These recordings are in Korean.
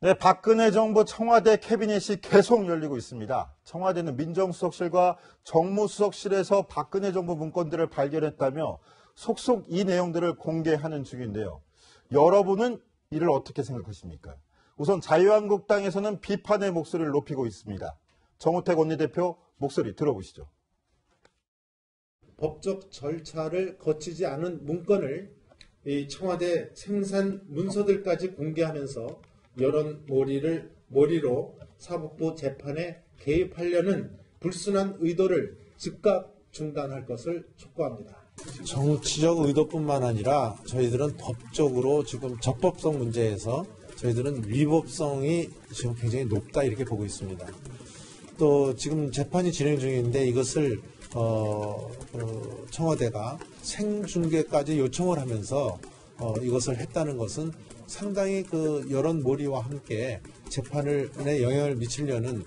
네, 박근혜 정부 청와대 캐비닛이 계속 열리고 있습니다. 청와대는 민정수석실과 정무수석실에서 박근혜 정부 문건들을 발견했다며 속속 이 내용들을 공개하는 중인데요. 여러분은 이를 어떻게 생각하십니까? 우선 자유한국당에서는 비판의 목소리를 높이고 있습니다. 정우택 원내대표 목소리 들어보시죠. 법적 절차를 거치지 않은 문건을 이 청와대 생산 문서들까지 공개하면서 여론몰이로 사법부 재판에 개입하려는 불순한 의도를 즉각 중단할 것을 촉구합니다. 정치적 의도뿐만 아니라 저희들은 법적으로 지금 적법성 문제에서 저희들은 위법성이 지금 굉장히 높다 이렇게 보고 있습니다. 또 지금 재판이 진행 중인데 이것을 청와대가 생중계까지 요청을 하면서 이것을 했다는 것은 상당히 그 여론몰이와 함께 재판에 영향을 미치려는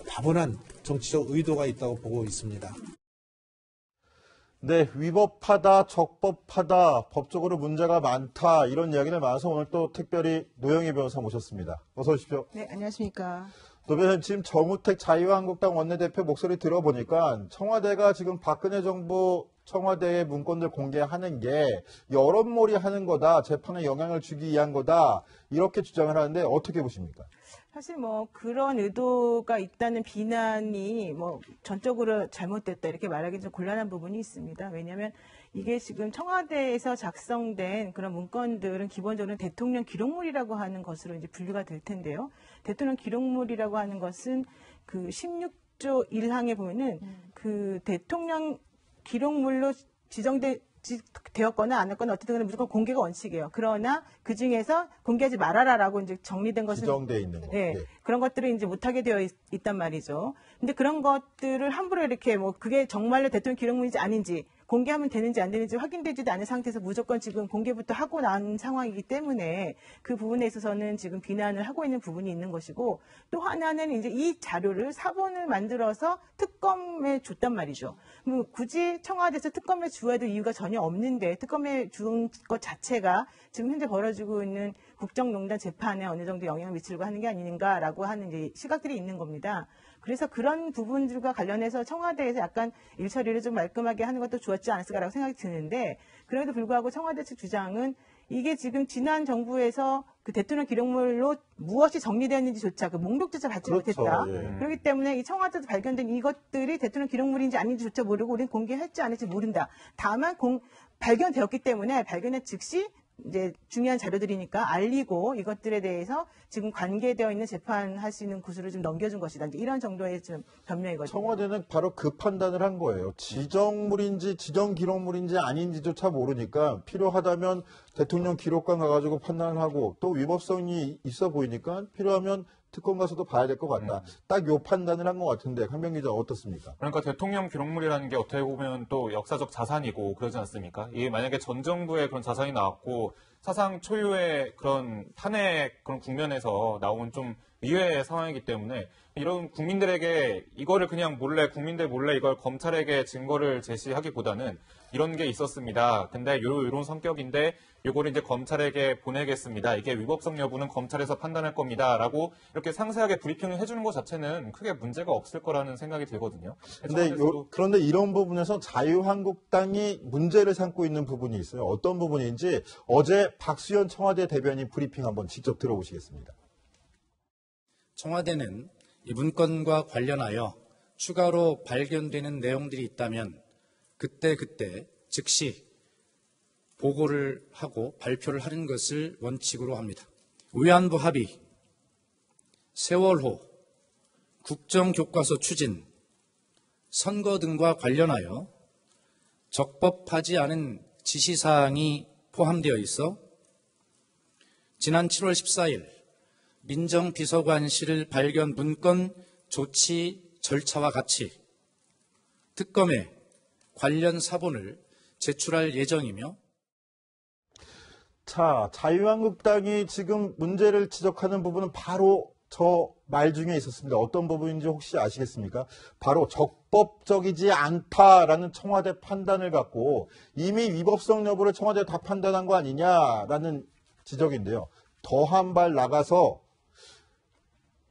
다분한 정치적 의도가 있다고 보고 있습니다. 네, 위법하다, 적법하다, 법적으로 문제가 많다 이런 이야기를 많아서 오늘 또 특별히 노영희 변호사 모셨습니다. 어서 오십시오. 네, 안녕하십니까. 노 변호사님, 지금 정우택 자유한국당 원내대표 목소리 들어보니까 청와대가 지금 박근혜 정부 청와대의 문건들 공개하는 게 여론몰이 하는 거다, 재판에 영향을 주기 위한 거다 이렇게 주장을 하는데 어떻게 보십니까? 사실 그런 의도가 있다는 비난이 전적으로 잘못됐다 이렇게 말하기 좀 곤란한 부분이 있습니다. 왜냐하면 이게 지금 청와대에서 작성된 그런 문건들은 기본적으로 대통령 기록물이라고 하는 것으로 이제 분류가 될 텐데요. 대통령 기록물이라고 하는 것은 그 16조 1항에 보면은 그 대통령 기록물로 되었거나 안 했거나 어쨌든 간에 무조건 공개가 원칙이에요. 그러나 그 중에서 공개하지 말아라라고 이제 정리된 것은 지정돼 있는 거. 네, 그런 것들을 이제 못하게 되어 있단 말이죠. 근데 그런 것들을 함부로 이렇게 그게 정말로 대통령 기록물인지 아닌지 공개하면 되는지 안 되는지 확인되지도 않은 상태에서 무조건 지금 공개부터 하고 난 상황이기 때문에 그 부분에 있어서는 지금 비난을 하고 있는 부분이 있는 것이고, 또 하나는 이제 이 자료를 사본을 만들어서 특검에 줬단 말이죠. 굳이 청와대에서 특검에 주어야 될 이유가 전혀 없는데 특검에 준 것 자체가 지금 현재 벌어지고 있는 국정농단 재판에 어느 정도 영향을 미치려고 하는 게 아닌가라고 하는 이제 시각들이 있는 겁니다. 그래서 그런 부분들과 관련해서 청와대에서 약간 일처리를 좀 말끔하게 하는 것도 좋았지 않았을까라고 생각이 드는데, 그럼에도 불구하고 청와대 측 주장은 이게 지금 지난 정부에서 그 대통령 기록물로 무엇이 정리되었는지조차 그 목록조차 받지 못했다. 예. 그렇기 때문에 이 청와대에서 발견된 이것들이 대통령 기록물인지 아닌지조차 모르고 우리는 공개할지 안 할지 모른다. 다만 발견되었기 때문에 발견의 즉시 이제 중요한 자료들이니까 알리고 이것들에 대해서 지금 관계되어 있는 재판하시는 곳으로 좀 넘겨준 것이다. 이런 정도의 좀 변명이거든요. 청와대는 바로 그 판단을 한 거예요. 지정물인지 지정 기록물인지 아닌지조차 모르니까 필요하다면 대통령 기록관 가가지고 판단을 하고, 또 위법성이 있어 보이니까 필요하면 특검 가서도 봐야 될 것 같다. 딱 요 판단을 한 것 같은데 강병 기자 어떻습니까? 그러니까 대통령 기록물이라는 게 어떻게 보면 또 역사적 자산이고 그러지 않습니까? 이게 만약에 전 정부의 그런 자산이 나왔고 사상 초유의 그런 탄핵 그런 국면에서 나온 좀 의외의 상황이기 때문에 이런 국민들에게 이거를 그냥 국민들 몰래 이걸 검찰에게 증거를 제시하기보다는 이런 게 있었습니다. 근데 이런 성격인데 이거를 이제 검찰에게 보내겠습니다. 이게 위법성 여부는 검찰에서 판단할 겁니다. 라고 이렇게 상세하게 브리핑을 해주는 것 자체는 크게 문제가 없을 거라는 생각이 들거든요. 그런데 이런 부분에서 자유한국당이 문제를 삼고 있는 부분이 있어요. 어떤 부분인지 어제 박수현 청와대 대변인 브리핑 한번 직접 들어보시겠습니다. 청와대는 이 문건과 관련하여 추가로 발견되는 내용들이 있다면 그때 즉시 보고를 하고 발표를 하는 것을 원칙으로 합니다. 위안부 합의, 세월호, 국정교과서 추진, 선거 등과 관련하여 적법하지 않은 지시사항이 포함되어 있어 지난 7월 14일 민정비서관실 발견 문건 조치 절차와 같이 특검에 관련 사본을 제출할 예정이며, 자, 자유한국당이 지금 문제를 지적하는 부분은 바로 저 말 중에 있었습니다. 어떤 부분인지 혹시 아시겠습니까? 바로 적법적이지 않다라는 청와대 판단을 갖고 이미 위법성 여부를 청와대가 다 판단한 거 아니냐라는 지적인데요. 더 한 발 나가서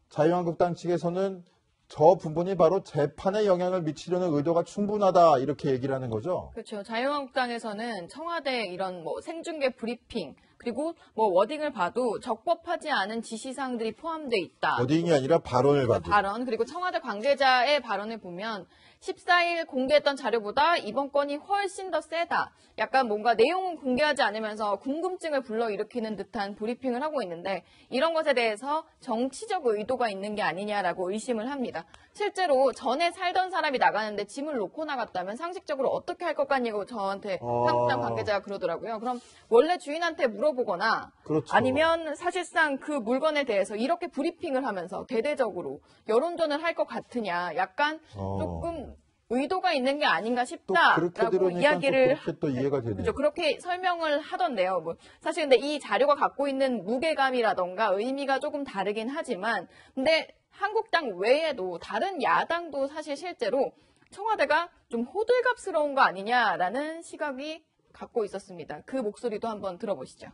자유한국당 측에서는 저 부분이 바로 재판에 영향을 미치려는 의도가 충분하다 이렇게 얘기를 하는 거죠. 그렇죠. 자유한국당에서는 청와대 이런 뭐 생중계 브리핑 그리고 뭐 워딩을 봐도 적법하지 않은 지시사항들이 포함되어 있다. 워딩이 아니라 발언을 봐도. 발언 그리고 청와대 관계자의 발언을 보면 14일 공개했던 자료보다 이번 건이 훨씬 더 세다. 약간 뭔가 내용은 공개하지 않으면서 궁금증을 불러일으키는 듯한 브리핑을 하고 있는데 이런 것에 대해서 정치적 의도가 있는 게 아니냐라고 의심을 합니다. 실제로 전에 살던 사람이 나가는데 짐을 놓고 나갔다면 상식적으로 어떻게 할 것 같냐고 저한테 한국당 관계자가 그러더라고요. 그럼 원래 주인한테 물어보거나 그렇죠. 아니면 사실상 그 물건에 대해서 이렇게 브리핑을 하면서 대대적으로 여론전을 할 것 같으냐 약간 조금 의도가 있는 게 아닌가 또 그렇게 싶다라고 들으니까 이야기를 또 그렇게 또 이해가 되네요. 그렇죠. 그렇게 설명을 하던데요. 뭐 사실 근데 이 자료가 갖고 있는 무게감이라던가 의미가 조금 다르긴 하지만 근데 한국당 외에도 다른 야당도 사실 실제로 청와대가 좀 호들갑스러운 거 아니냐라는 시각이 갖고 있었습니다. 그 목소리도 한번 들어보시죠.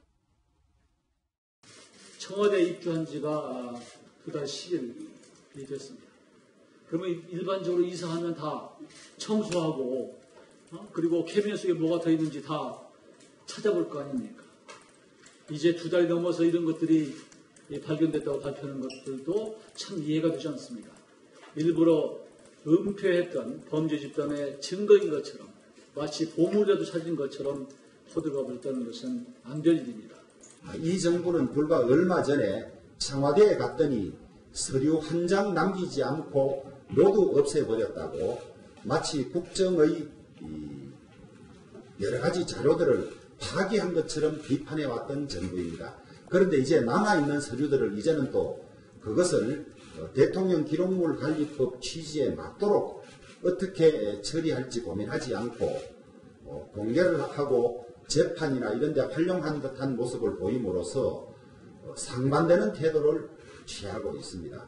청와대에 입주한 지가 그달 10일이 됐습니다. 그러면 일반적으로 이사하면 다 청소하고 그리고 캐비넷 속에 뭐가 더 있는지 다 찾아볼 거 아닙니까? 이제 2달 넘어서 이런 것들이 발견됐다고 발표하는 것들도 참 이해가 되지 않습니다. 일부러 은폐했던 범죄 집단의 증거인 것처럼 마치 보물이라도 찾은 것처럼 호들갑을 떠는 것은 안 될 일입니다. 이 정부는 불과 얼마 전에 청와대에 갔더니 서류 한 장 남기지 않고 모두 없애버렸다고 마치 국정의 여러 가지 자료들을 파기한 것처럼 비판해왔던 정부입니다. 그런데 이제 남아있는 서류들을 이제는 또 그것을 대통령 기록물 관리법 취지에 맞도록 어떻게 처리할지 고민하지 않고 공개를 하고 재판이나 이런 데 활용한 듯한 모습을 보임으로써 상반되는 태도를 취하고 있습니다.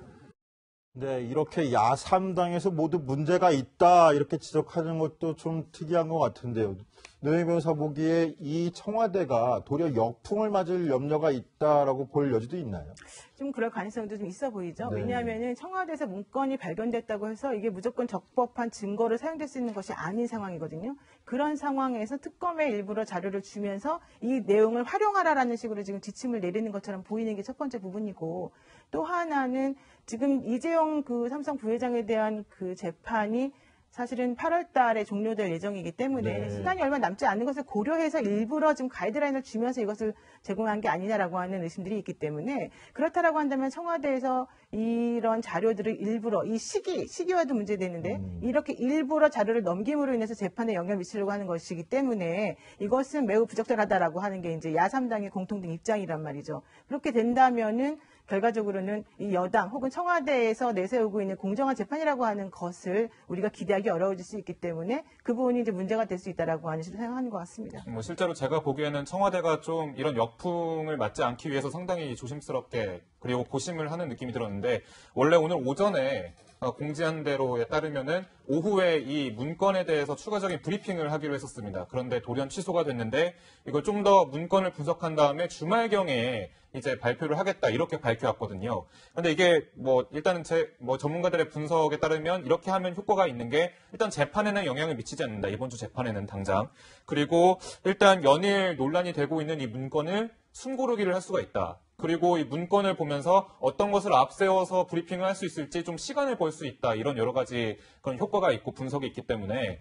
네, 이렇게 야3당에서 모두 문제가 있다 이렇게 지적하는 것도 좀 특이한 것 같은데요. 노영희 변호사 보기에 이 청와대가 도리어 역풍을 맞을 염려가 있다라고 볼 여지도 있나요? 좀 그럴 가능성도 좀 있어 보이죠. 네. 왜냐하면은 청와대에서 문건이 발견됐다고 해서 이게 무조건 적법한 증거로 사용될 수 있는 것이 아닌 상황이거든요. 그런 상황에서 특검에 일부러 자료를 주면서 이 내용을 활용하라라는 식으로 지금 지침을 내리는 것처럼 보이는 게 첫 번째 부분이고 또 하나는 지금 이재용 그 삼성 부회장에 대한 그 재판이 사실은 8월 달에 종료될 예정이기 때문에 네. 시간이 얼마 남지 않는 것을 고려해서 일부러 지금 가이드라인을 주면서 이것을 제공한 게 아니냐라고 하는 의심들이 있기 때문에 그렇다라고 한다면 청와대에서 이런 자료들을 일부러 이 시기와도 문제되는데 이렇게 일부러 자료를 넘김으로 인해서 재판에 영향을 미치려고 하는 것이기 때문에 이것은 매우 부적절하다라고 하는 게 이제 야3당의 공통된 입장이란 말이죠. 그렇게 된다면은 결과적으로는 이 여당 혹은 청와대에서 내세우고 있는 공정한 재판이라고 하는 것을 우리가 기대하기 어려워질 수 있기 때문에 그 부분이 이제 문제가 될 수 있다라고 하는 식으로 생각하는 것 같습니다. 뭐 실제로 제가 보기에는 청와대가 좀 이런 역풍을 맞지 않기 위해서 상당히 조심스럽게 그리고 고심을 하는 느낌이 들었는데 원래 오늘 오전에 공지한 대로에 따르면은 오후에 이 문건에 대해서 추가적인 브리핑을 하기로 했었습니다. 그런데 돌연 취소가 됐는데 이걸 좀 더 문건을 분석한 다음에 주말경에 이제 발표를 하겠다 이렇게 밝혀왔거든요. 그런데 이게 뭐 일단은 전문가들의 분석에 따르면 이렇게 하면 효과가 있는 게 일단 재판에는 영향을 미치지 않는다. 이번 주 재판에는 당장. 그리고 일단 연일 논란이 되고 있는 이 문건을 숨고르기를 할 수가 있다. 그리고 이 문건을 보면서 어떤 것을 앞세워서 브리핑을 할 수 있을지 좀 시간을 벌 수 있다. 이런 여러 가지 그런 효과가 있고 분석이 있기 때문에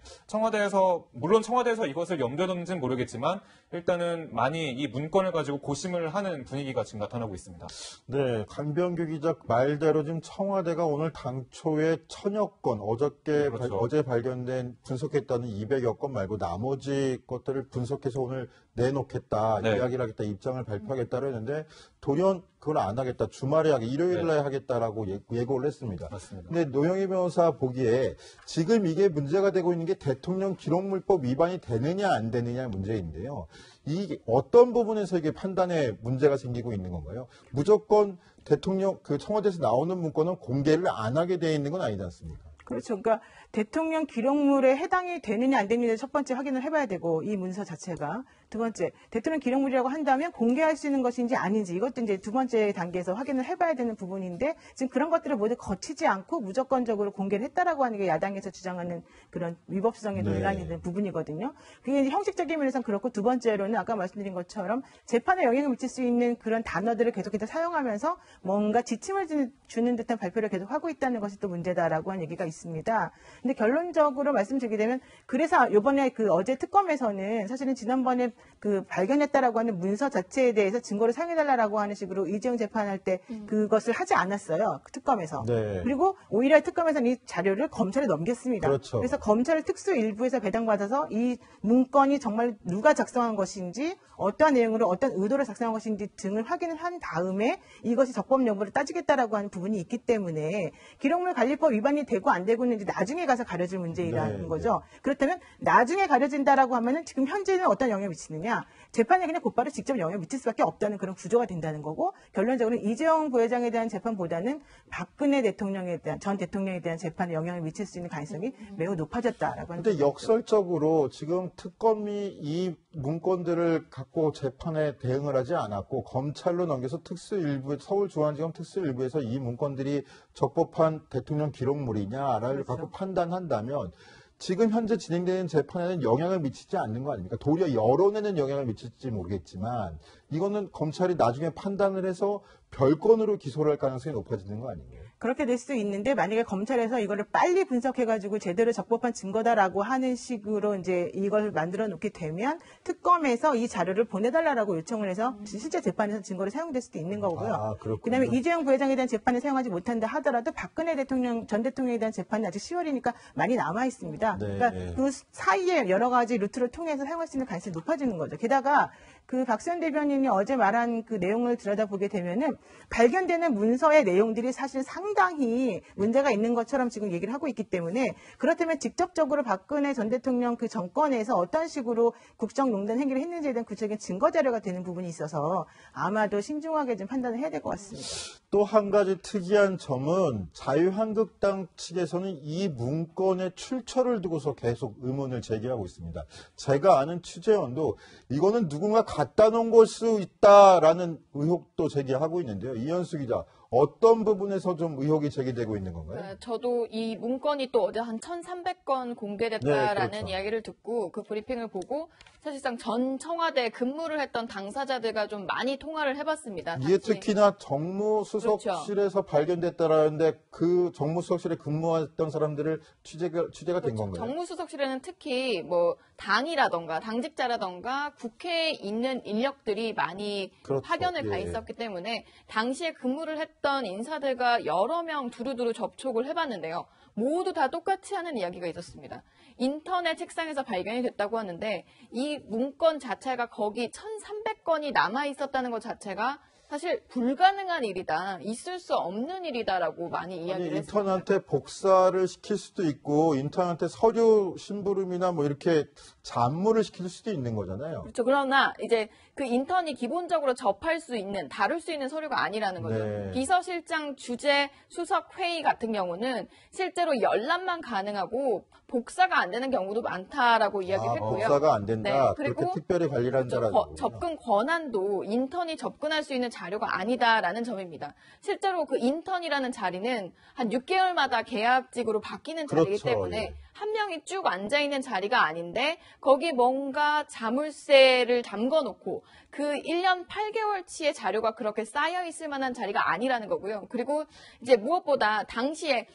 물론 청와대에서 이것을 염두에 뒀는지는 모르겠지만 일단은 많이 이 문건을 가지고 고심을 하는 분위기가 지금 나타나고 있습니다. 네, 강병규 기자 말대로 지금 청와대가 오늘 당초에 1000여 건, 그렇죠. 어제 발견된 분석했다는 200여 건 말고 나머지 것들을 분석해서 오늘 내놓겠다, 네. 이야기를 하겠다, 입장을 발표하겠다고 했는데 돌연 그걸 안 하겠다, 주말에 일요일 날 하겠다라고 예고를 했습니다. 맞습니다. 근데 노영희 변호사 보기에 지금 이게 문제가 되고 있는 게 대통령 기록물법 위반이 되느냐 안 되느냐의 문제인데요. 이게 어떤 부분에서 이게 판단에 문제가 생기고 있는 건가요? 무조건 대통령 청와대에서 나오는 문건은 공개를 안 하게 돼 있는 건 아니지 않습니까? 그렇죠. 그러니까 대통령 기록물에 해당이 되느냐 안 되느냐 첫 번째 확인을 해봐야 되고 이 문서 자체가 두 번째 대통령 기록물이라고 한다면 공개할 수 있는 것인지 아닌지 이것도 이제 두 번째 단계에서 확인을 해봐야 되는 부분인데 지금 그런 것들을 모두 거치지 않고 무조건적으로 공개를 했다라고 하는 게 야당에서 주장하는 그런 위법성의 네. 논란이 되는 부분이거든요. 그게 이제 형식적인 면에서는 그렇고 두 번째로는 아까 말씀드린 것처럼 재판에 영향을 미칠 수 있는 그런 단어들을 계속해서 사용하면서 뭔가 지침을 주는 듯한 발표를 계속 하고 있다는 것이 또 문제다라고 하는 얘기가 있습니다. 근데 결론적으로 말씀드리게 되면 그래서 이번에 그 어제 특검에서는 사실은 지난번에 그 발견했다라고 하는 문서 자체에 대해서 증거를 사용해달라고 하는 식으로 이재용 재판할 때 그것을 하지 않았어요. 그 특검에서. 네. 그리고 오히려 특검에서는 이 자료를 검찰에 넘겼습니다. 그렇죠. 그래서 검찰 특수 일부에서 배당받아서 이 문건이 정말 누가 작성한 것인지 어떠한 내용으로 어떤 의도로 작성한 것인지 등을 확인을 한 다음에 이것이 적법 여부를 따지겠다라고 하는 부분이 있기 때문에 기록물 관리법 위반이 되고 안 되고 있는지 나중에 가서 가려질 문제이라는 네, 거죠. 그렇다면 나중에 가려진다라고 하면은 지금 현재는 어떤 영향을 미치느냐? 재판에 그냥 곧바로 직접 영향을 미칠 수밖에 없다는 그런 구조가 된다는 거고 결론적으로 이재용 부회장에 대한 재판보다는 박근혜 대통령에 대한 전 대통령에 대한 재판에 영향을 미칠 수 있는 가능성이 매우 높아졌다라고 하는. 근데 역설적으로 지금 특검이 이 문건들을 갖고 재판에 대응을 하지 않았고 검찰로 넘겨서 특수일부 서울중앙지검 특수일부에서 이 문건들이 적법한 대통령 기록물이냐를 갖고 판단한다면 지금 현재 진행되는 재판에는 영향을 미치지 않는 거 아닙니까? 도리어 여론에는 영향을 미칠지 모르겠지만 이거는 검찰이 나중에 판단을 해서 별건으로 기소를 할 가능성이 높아지는 거 아니에요? 그렇게 될 수도 있는데 만약에 검찰에서 이거를 빨리 분석해가지고 제대로 적법한 증거다라고 하는 식으로 이제 이걸 만들어 놓게 되면 특검에서 이 자료를 보내달라고 요청을 해서 실제 재판에서 증거로 사용될 수도 있는 거고요. 아, 그렇군요. 그다음에 이재용 부회장에 대한 재판에 사용하지 못한다 하더라도 박근혜 대통령 전 대통령에 대한 재판이 아직 10월이니까 많이 남아 있습니다. 네, 그러니까 네. 그 사이에 여러 가지 루트를 통해서 사용할 수 있는 가능성이 높아지는 거죠. 게다가 그 박수현 대변인이 어제 말한 그 내용을 들여다보게 되면은 발견되는 문서의 내용들이 사실 상당히 문제가 있는 것처럼 지금 얘기를 하고 있기 때문에 그렇다면 직접적으로 박근혜 전 대통령 그 정권에서 어떤 식으로 국정농단 행위를 했는지에 대한 구체적인 증거 자료가 되는 부분이 있어서 아마도 신중하게 좀 판단을 해야 될 것 같습니다. 또 한 가지 특이한 점은 자유한국당 측에서는 이 문건의 출처를 두고서 계속 의문을 제기하고 있습니다. 제가 아는 취재원도 이거는 누군가 갖다 놓은 걸 수 있다라는 의혹도 제기하고 있는데요. 이현수 기자, 어떤 부분에서 좀 의혹이 제기되고 있는 건가요? 네, 저도 이 문건이 또 어제 한 1,300건 공개됐다라는 네, 그렇죠. 이야기를 듣고 그 브리핑을 보고 사실상 전 청와대 근무를 했던 당사자들과 좀 많이 통화를 해봤습니다. 이게 당시. 특히나 정무수석실에서 발견됐다라는데 그 정무수석실에 근무했던 사람들을 취재가 된 건가요? 정무수석실에는 특히 뭐 당이라던가 당직자라던가 국회에 있는 인력들이 많이 그렇죠. 파견을 가 예. 있었기 때문에 당시에 근무를 했던 인사들과 여러 명 두루두루 접촉을 해봤는데요. 모두 다 똑같이 하는 이야기가 있었습니다. 인터넷 책상에서 발견이 됐다고 하는데 이 문건 자체가 거기 1,300건이 남아 있었다는 것 자체가 사실 불가능한 일이다, 있을 수 없는 일이다라고 많이 이야기를 했습니다. 인턴한테 복사를 시킬 수도 있고 인턴한테 서류 심부름이나 뭐 이렇게 잡무를 시킬 수도 있는 거잖아요. 그렇죠. 그러나 이제 그 인턴이 기본적으로 접할 수 있는, 다룰 수 있는 서류가 아니라는 거죠. 네. 비서실장 주재 수석 회의 같은 경우는 실제로 열람만 가능하고 복사가 안 되는 경우도 많다라고 이야기를 했고요. 복사가 안 된다. 네, 그리고 그렇게 특별히 관리를 한다라는 거군요. 접근 권한도 인턴이 접근할 수 있는 자료가 아니다라는 점입니다. 실제로 그 인턴이라는 자리는 한 6개월마다 계약직으로 바뀌는 자리이기 그렇죠, 때문에 예. 한 명이 쭉 앉아있는 자리가 아닌데 거기 뭔가 자물쇠를 잠궈놓고 그 1년 8개월치의 자료가 그렇게 쌓여있을 만한 자리가 아니라는 거고요. 그리고 이제 무엇보다 당시에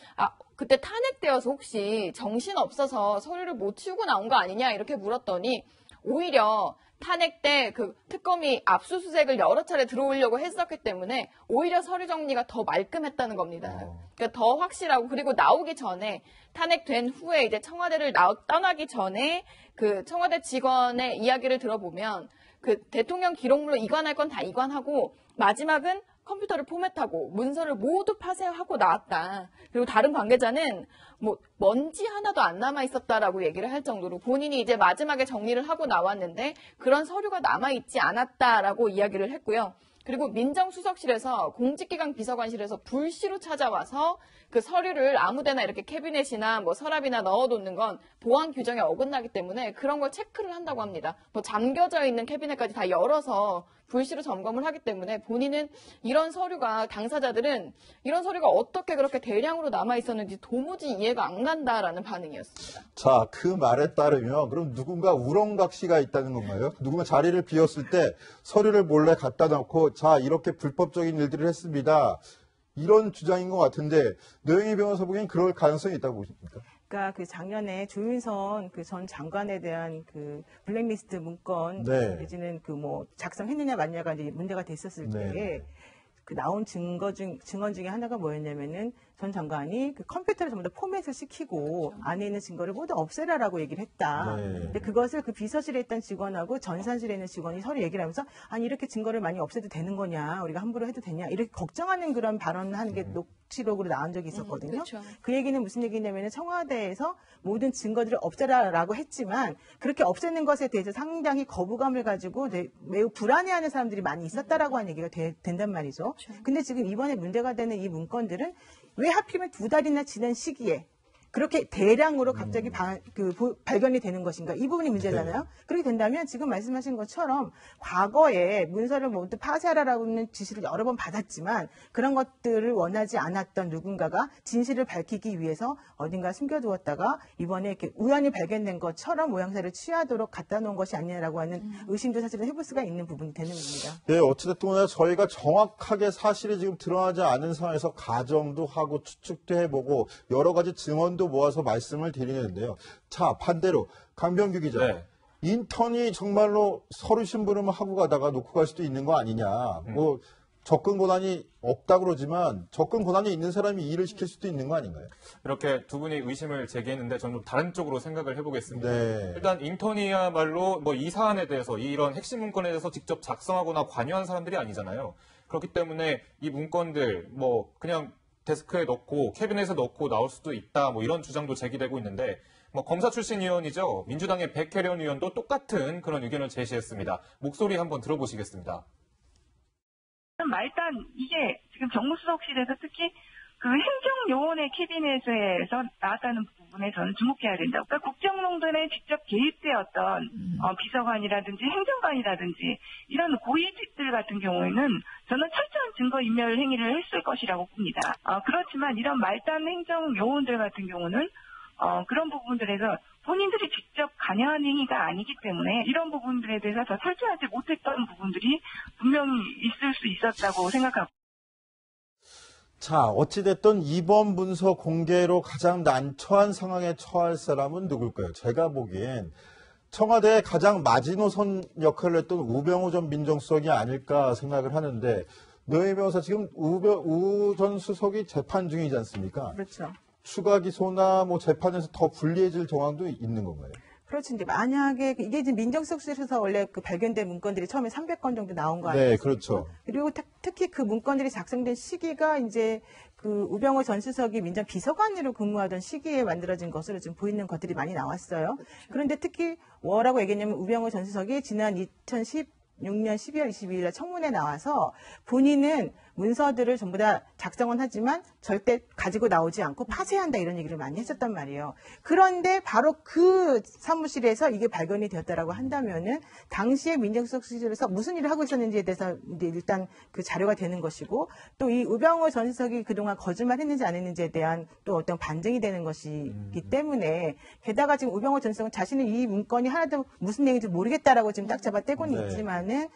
그때 탄핵되어서 혹시 정신없어서 서류를 못 치우고 나온 거 아니냐 이렇게 물었더니 오히려 탄핵 때 그 특검이 압수수색을 여러 차례 들어오려고 했었기 때문에 오히려 서류 정리가 더 말끔했다는 겁니다. 그러니까 더 확실하고, 그리고 나오기 전에 탄핵된 후에 이제 청와대를 떠나기 전에 그 청와대 직원의 이야기를 들어보면 그 대통령 기록물로 이관할 건 다 이관하고 마지막은 컴퓨터를 포맷하고 문서를 모두 파쇄하고 나왔다. 그리고 다른 관계자는 뭐 먼지 하나도 안 남아 있었다라고 얘기를 할 정도로 본인이 이제 마지막에 정리를 하고 나왔는데 그런 서류가 남아 있지 않았다라고 이야기를 했고요. 그리고 민정수석실에서 공직기강 비서관실에서 불시로 찾아와서 그 서류를 아무데나 이렇게 캐비넷이나 뭐 서랍이나 넣어놓는 건 보안 규정에 어긋나기 때문에 그런 걸 체크를 한다고 합니다. 뭐 잠겨져 있는 캐비넷까지 다 열어서 불시로 점검을 하기 때문에 본인은 이런 서류가 당사자들은 이런 서류가 어떻게 그렇게 대량으로 남아 있었는지 도무지 이해가 안 간다라는 반응이었습니다. 자, 그 말에 따르면 그럼 누군가 우렁각시가 있다는 건가요? 누군가 자리를 비웠을 때 서류를 몰래 갖다 놓고 자, 이렇게 불법적인 일들을 했습니다. 이런 주장인 것 같은데 노영희 변호사 보기엔 그럴 가능성이 있다고 보십니까? 그러니까 그 작년에 조윤선 그 전 장관에 대한 그 블랙리스트 문건 네. 내지는 그 뭐 작성했느냐 마냐가 이제 문제가 됐었을 네. 때에 그 나온 증언 중에 하나가 뭐였냐면은 전 장관이 그 컴퓨터를 전부 다 포맷을 시키고 안에 있는 증거를 모두 없애라라고 얘기를 했다. 네. 근데 그것을 그 비서실에 있던 직원하고 전산실에 있는 직원이 서로 얘기를 하면서 아니 이렇게 증거를 많이 없애도 되는 거냐, 우리가 함부로 해도 되냐 이렇게 걱정하는 그런 발언을 하는 게 녹취록으로 나온 적이 있었거든요. 그렇죠. 그 얘기는 무슨 얘기냐면은 청와대에서 모든 증거들을 없애라라고 했지만 그렇게 없애는 것에 대해서 상당히 거부감을 가지고 매우 불안해하는 사람들이 많이 있었다라고 하는 얘기가 된단 말이죠. 근데 지금 이번에 문제가 되는 이 문건들은 왜 하필이면 2달이나 지난 시기에 그렇게 대량으로 갑자기 발견이 되는 것인가? 이 부분이 문제잖아요. 네. 그렇게 된다면 지금 말씀하신 것처럼 과거에 문서를 모두 파쇄하라라는 지시를 여러 번 받았지만 그런 것들을 원하지 않았던 누군가가 진실을 밝히기 위해서 어딘가 숨겨두었다가 이번에 이렇게 우연히 발견된 것처럼 모양새를 취하도록 갖다 놓은 것이 아니냐라고 하는 의심도 사실은 해볼 수가 있는 부분이 되는 겁니다. 네, 어찌됐든 간에 저희가 정확하게 사실이 지금 드러나지 않은 상황에서 가정도 하고 추측도 해보고 여러 가지 증언도 모아서 말씀을 드리는데요. 자, 반대로 강병규 기자. 네. 인턴이 정말로 서류 심부름을 하고 가다가 놓고 갈 수도 있는 거 아니냐. 뭐 접근 권한이 없다 그러지만 접근 권한이 있는 사람이 일을 시킬 수도 있는 거 아닌가요? 이렇게 두 분이 의심을 제기했는데 저는 좀 다른 쪽으로 생각을 해보겠습니다. 네. 일단 인턴이야말로 뭐 이 사안에 대해서 이런 핵심 문건에 대해서 직접 작성하거나 관여한 사람들이 아니잖아요. 그렇기 때문에 이 문건들 뭐 그냥 데스크에 넣고 캐비넷에 넣고 나올 수도 있다 뭐 이런 주장도 제기되고 있는데 뭐 검사 출신 의원이죠. 민주당의 백혜련 의원도 똑같은 그런 의견을 제시했습니다. 목소리 한번 들어보시겠습니다. 말단 이게 지금 정무수석실에서 특히 그 행정요원의 캐비넷에서 나왔다는 부분에 저는 주목해야 된다고. 그러니까 국정농단에 직접 개입되었던 비서관이라든지 행정관이라든지 이런 고위직들 같은 경우에는 저는 철저한 증거인멸 행위를 했을 것이라고 봅니다. 그렇지만 이런 말단 행정요원들 같은 경우는 그런 부분들에서 본인들이 직접 관여한 행위가 아니기 때문에 이런 부분들에 대해서 더 철저하지 못했던 부분들이 분명히 있을 수 있었다고 생각합니다. 자, 어찌됐든 이번 문서 공개로 가장 난처한 상황에 처할 사람은 누굴까요? 제가 보기엔 청와대의 가장 마지노선 역할을 했던 우병우 전 민정수석이 아닐까 생각을 하는데 노영희 변호사 지금 우 전 수석이 재판 중이지 않습니까? 그렇죠. 추가 기소나 뭐 재판에서 더 불리해질 정황도 있는 건가요? 그렇지. 이제 만약에 이게 이제 민정수석실에서 원래 그 발견된 문건들이 처음에 300건 정도 나온 거 아니에요? 네, 그렇죠. 그리고 특히 그 문건들이 작성된 시기가 이제 그 우병우 전 수석이 민정 비서관으로 근무하던 시기에 만들어진 것으로 지금 보이는 것들이 많이 나왔어요. 그런데 특히 뭐라고 얘기했냐면 우병우 전 수석이 지난 2016년 12월 22일 청문회에 나와서 본인은 문서들을 전부 다 작성은 하지만 절대 가지고 나오지 않고 파쇄한다 이런 얘기를 많이 했었단 말이에요. 그런데 바로 그 사무실에서 이게 발견이 되었다라고 한다면은 당시에 민정수석실에서 무슨 일을 하고 있었는지에 대해서 이제 일단 그 자료가 되는 것이고 또 이 우병우 전 수석이 그동안 거짓말했는지 안 했는지에 대한 또 어떤 반증이 되는 것이기 때문에 게다가 지금 우병우 전 수석은 자신은 이 문건이 하나도 무슨 내용인지 모르겠다라고 지금 딱 잡아 떼고는 네. 있지만은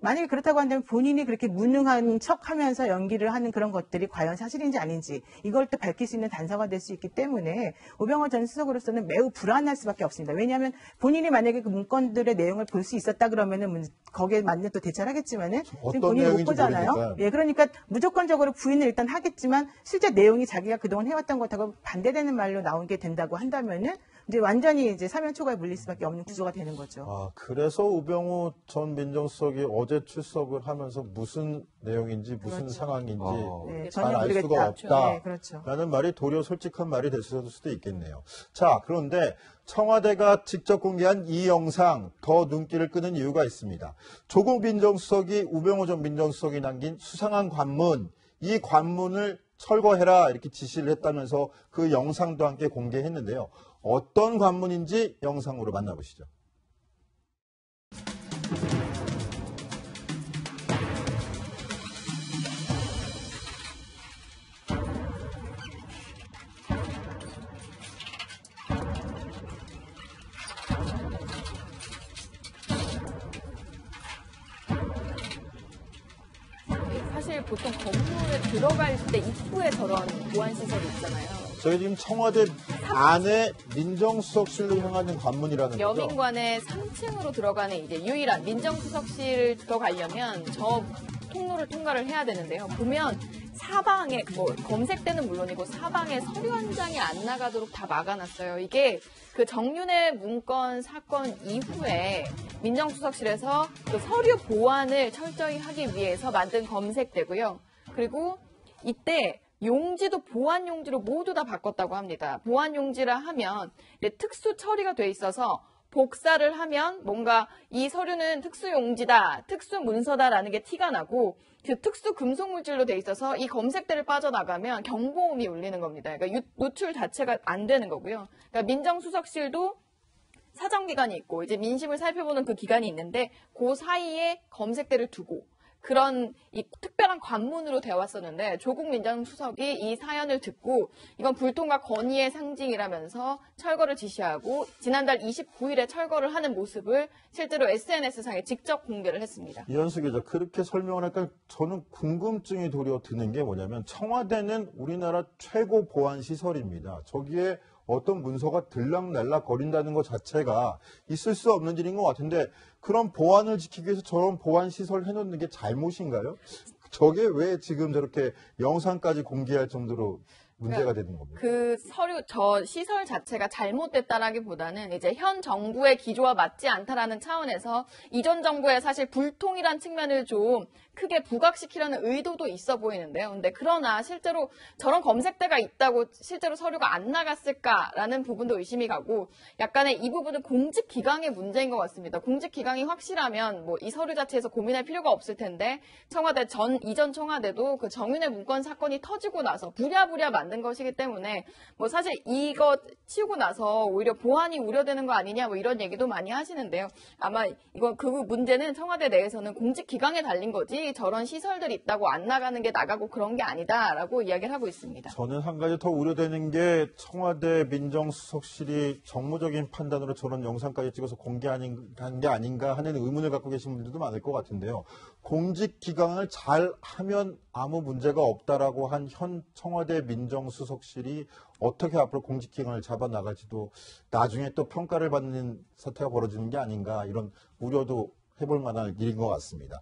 만약에 그렇다고 한다면 본인이 그렇게 무능한 척하면서 연기를 하는 그런 것들이 과연 사실인지 아닌지 이걸 또 밝힐 수 있는 단서가 될 수 있기 때문에 우병우 전 수석으로서는 매우 불안할 수밖에 없습니다. 왜냐하면 본인이 만약에 그 문건들의 내용을 볼 수 있었다 그러면은 거기에 맞는 또 대처를 하겠지만은 지금 본인이 못 보잖아요. 모르니까. 예, 그러니까 무조건적으로 부인을 일단 하겠지만 실제 내용이 자기가 그동안 해왔던 것하고 반대되는 말로 나온 게 된다고 한다면은 이제 완전히 이제 사면 초과에 물릴 수밖에 없는 구조가 되는 거죠. 아, 그래서 우병우 전 민정수석이 어제 출석을 하면서 무슨 내용인지 무슨 그렇죠. 상황인지 네, 잘 전혀 알 수가 모르겠다. 없다. 네, 그렇죠. 라는 말이 도리어 솔직한 말이 될 수도 있겠네요. 자, 그런데 청와대가 직접 공개한 이 영상 더 눈길을 끄는 이유가 있습니다. 조국 민정수석이 우병우 전 민정수석이 남긴 수상한 관문, 이 관문을 철거해라 이렇게 지시를 했다면서 그 영상도 함께 공개했는데요. 어떤 관문인지 영상으로 만나보시죠. 사실 보통 건물에 들어갈 때 입구에 저런 보안 시설이 있잖아요. 저희 지금 청와대 안에 민정수석실로 향하는 관문이라는 거죠. 여민관의 3층으로 들어가는 이제 유일한 민정수석실 들어가려면 저 통로를 통과를 해야 되는데요. 보면 사방에 뭐 검색대는 물론이고 사방에 서류 한 장이 안 나가도록 다 막아놨어요. 이게 그 정윤회 문건 사건 이후에 민정수석실에서 그 서류 보안을 철저히 하기 위해서 만든 검색대고요. 그리고 이때 용지도 보안 용지로 모두 다 바꿨다고 합니다. 보안 용지라 하면 특수 처리가 돼 있어서 복사를 하면 뭔가 이 서류는 특수 용지다, 특수 문서다라는 게 티가 나고 그 특수 금속 물질로 돼 있어서 이 검색대를 빠져나가면 경보음이 울리는 겁니다. 그러니까 노출 자체가 안 되는 거고요. 그러니까 민정수석실도 사정기관이 있고 이제 민심을 살펴보는 그 기관이 있는데 그 사이에 검색대를 두고 그런 이 특별한 관문으로 되어 왔었는데 조국 민정수석이 이 사연을 듣고 이건 불통과 건의의 상징이라면서 철거를 지시하고 지난달 29일에 철거를 하는 모습을 실제로 SNS상에 직접 공개를 했습니다. 이현수 기자, 그렇게 설명을 하니까 저는 궁금증이 도리어 드는 게 뭐냐면 청와대는 우리나라 최고 보안 시설입니다. 저기에 어떤 문서가 들락날락 거린다는 것 자체가 있을 수 없는 일인 것 같은데 그런 보안을 지키기 위해서 저런 보안 시설 해놓는 게 잘못인가요? 저게 왜 지금 저렇게 영상까지 공개할 정도로 문제가 되는 겁니다. 그 서류, 저 시설 자체가 잘못됐다라기보다는 이제 현 정부의 기조와 맞지 않다라는 차원에서 이전 정부의 사실 불통이란 측면을 좀 크게 부각시키려는 의도도 있어 보이는데요. 근데 그러나 실제로 저런 검색대가 있다고 실제로 서류가 안 나갔을까라는 부분도 의심이 가고 약간의 이 부분은 공직기강의 문제인 것 같습니다. 공직기강이 확실하면 뭐 이 서류 자체에서 고민할 필요가 없을 텐데 청와대 이전 청와대도 그 정윤회 문건 사건이 터지고 나서 부랴부랴 만든 것이기 때문에 뭐 사실 이거 치우고 나서 오히려 보안이 우려되는 거 아니냐 뭐 이런 얘기도 많이 하시는데요. 아마 이건 그 문제는 청와대 내에서는 공직기강에 달린 거지 저런 시설들이 있다고 안 나가는 게 나가고 그런 게 아니다라고 이야기를 하고 있습니다. 저는 한 가지 더 우려되는 게 청와대 민정수석실이 정무적인 판단으로 저런 영상까지 찍어서 공개한 게 아닌가 하는 의문을 갖고 계신 분들도 많을 것 같은데요. 공직기강을 잘 하면 아무 문제가 없다라고 한 현 청와대 민정수석실이 어떻게 앞으로 공직기강을 잡아나갈지도 나중에 또 평가를 받는 사태가 벌어지는 게 아닌가 이런 우려도 해볼 만한 일인 것 같습니다.